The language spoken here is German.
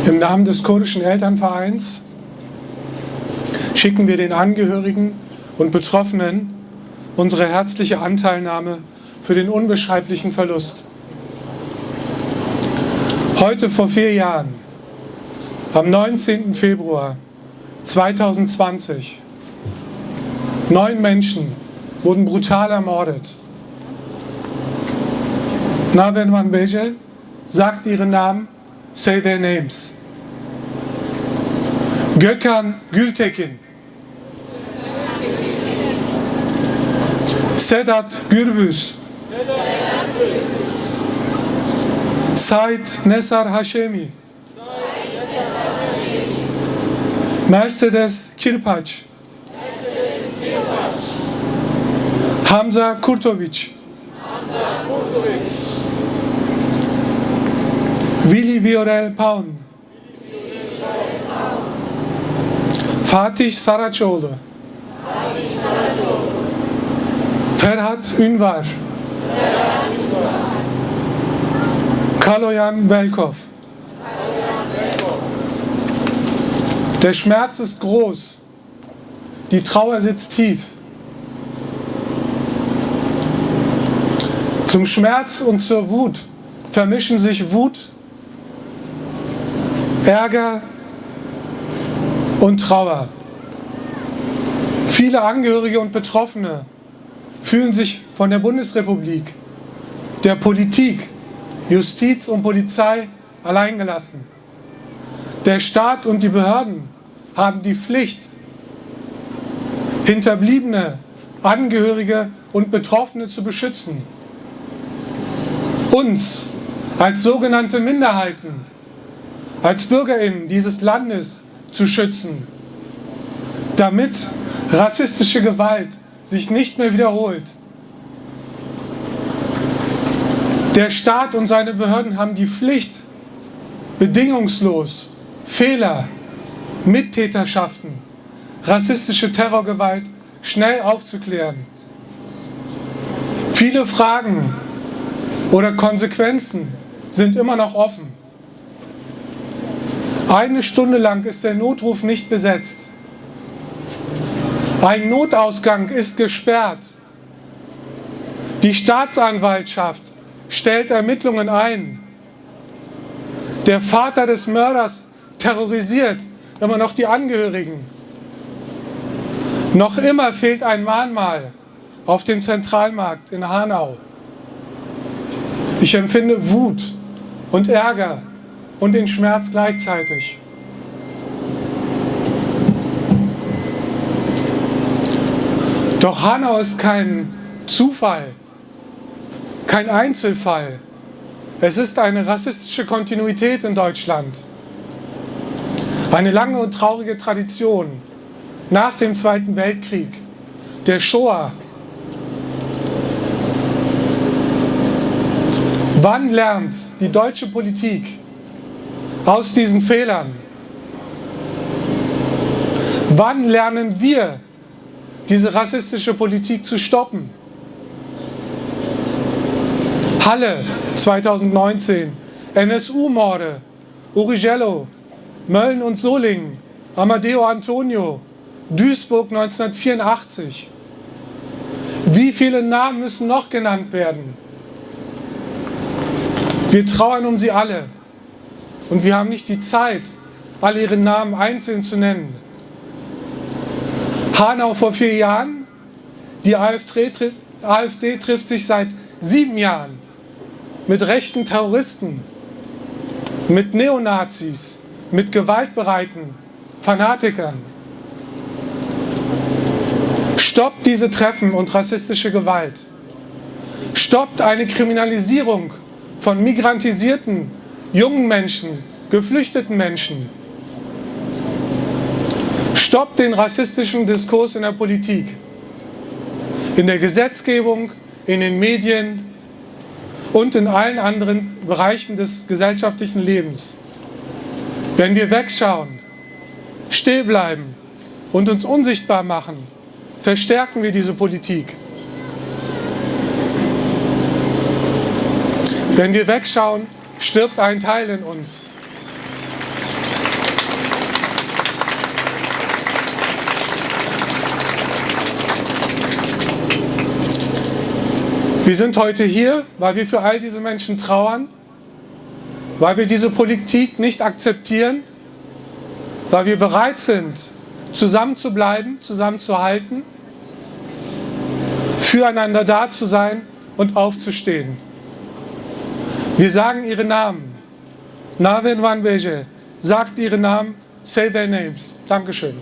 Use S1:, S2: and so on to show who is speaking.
S1: Im Namen des kurdischen Elternvereins schicken wir den Angehörigen und Betroffenen unsere herzliche Anteilnahme für den unbeschreiblichen Verlust. Heute vor 4 Jahren, am 19. Februar 2020, 9 Menschen wurden brutal ermordet. Navenman Beje sagt ihren Namen, say their names. Gökhan Gültekin, Sedat Gürbüz, Said Nesar Hashemi, Mercedes Kirpaç, Hamza Kurtovic, Willi Viorel Paun, Fatih Saraçoğlu, Ferhat Ünvar, Kaloyan Belkov. Der Schmerz ist groß, die Trauer sitzt tief. Zum Schmerz und zur Wut vermischen sich Wut, Ärger und Trauer. Viele Angehörige und Betroffene fühlen sich von der Bundesrepublik, der Politik, Justiz und Polizei alleingelassen. Der Staat und die Behörden haben die Pflicht, Hinterbliebene, Angehörige und Betroffene zu beschützen. Uns als sogenannte Minderheiten, als BürgerInnen dieses Landes zu schützen, damit rassistische Gewalt sich nicht mehr wiederholt. Der Staat und seine Behörden haben die Pflicht, bedingungslos Fehler, Mittäterschaften, rassistische Terrorgewalt schnell aufzuklären. Viele Fragen oder Konsequenzen sind immer noch offen. 1 Stunde lang ist der Notruf nicht besetzt. Ein Notausgang ist gesperrt. Die Staatsanwaltschaft stellt Ermittlungen ein. Der Vater des Mörders terrorisiert immer noch die Angehörigen. Noch immer fehlt ein Mahnmal auf dem Zentralmarkt in Hanau. Ich empfinde Wut und Ärger und den Schmerz gleichzeitig. Doch Hanau ist kein Zufall, kein Einzelfall. Es ist eine rassistische Kontinuität in Deutschland. Eine lange und traurige Tradition nach dem Zweiten Weltkrieg, der Shoah. Wann lernt die deutsche Politik aus diesen Fehlern? Wann lernen wir, diese rassistische Politik zu stoppen? Halle 2019, NSU-Morde, Urigello, Mölln und Solingen, Amadeo Antonio, Duisburg 1984. Wie viele Namen müssen noch genannt werden? Wir trauern um sie alle und wir haben nicht die Zeit, alle ihre Namen einzeln zu nennen. Hanau vor 4 Jahren, die AfD trifft sich seit 7 Jahren mit rechten Terroristen, mit Neonazis, mit gewaltbereiten Fanatikern. Stoppt diese Treffen und rassistische Gewalt. Stoppt eine Kriminalisierung von migrantisierten, jungen Menschen, geflüchteten Menschen. Stoppt den rassistischen Diskurs in der Politik, in der Gesetzgebung, in den Medien und in allen anderen Bereichen des gesellschaftlichen Lebens. Wenn wir wegschauen, still bleiben und uns unsichtbar machen, verstärken wir diese Politik. Wenn wir wegschauen, stirbt ein Teil in uns. Wir sind heute hier, weil wir für all diese Menschen trauern, weil wir diese Politik nicht akzeptieren, weil wir bereit sind, zusammenzubleiben, zusammenzuhalten, füreinander da zu sein und aufzustehen. Wir sagen ihre Namen. Naven Vanweje sagt ihre Namen, say their names. Dankeschön.